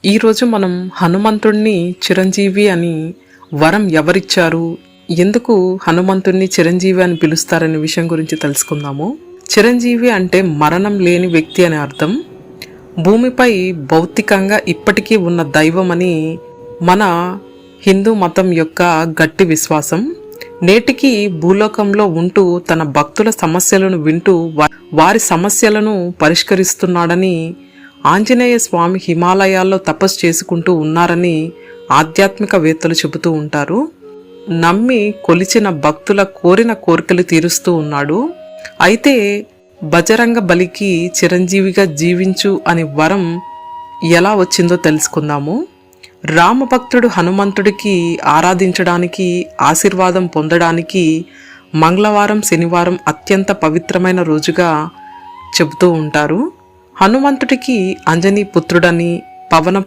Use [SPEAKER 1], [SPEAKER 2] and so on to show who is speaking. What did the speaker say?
[SPEAKER 1] ఈరోజు మనం హనుమంతుణ్ణి చిరంజీవి అని వరం ఎవరిచ్చారు, ఎందుకు హనుమంతుణ్ణి చిరంజీవి అని పిలుస్తారనే విషయం గురించి తెలుసుకుందాము. చిరంజీవి అంటే మరణం లేని వ్యక్తి అని అర్థం. భూమిపై భౌతికంగా ఇప్పటికీ ఉన్న దైవం అని మన హిందూ మతం యొక్క గట్టి విశ్వాసం. నేటికి భూలోకంలో ఉంటూ తన భక్తుల సమస్యలను వింటూ వారి సమస్యలను పరిష్కరిస్తున్నాడని, ఆంజనేయ స్వామి హిమాలయాల్లో తపస్సు చేసుకుంటూ ఉన్నారని ఆధ్యాత్మికవేత్తలు చెబుతూ ఉంటారు. నమ్మి కొలిచిన భక్తుల కోరిన కోరికలు తీరుస్తూ ఉన్నాడు. అయితే బజరంగ బలికి చిరంజీవిగా జీవించు అని వరం ఎలా వచ్చిందో తెలుసుకుందాము. రామభక్తుడు హనుమంతుడికి ఆరాధించడానికి, ఆశీర్వాదం పొందడానికి మంగళవారం, శనివారం అత్యంత పవిత్రమైన రోజుగా చెబుతూ ఉంటారు. హనుమంతుడికి అంజనీ పుత్రుడని, పవన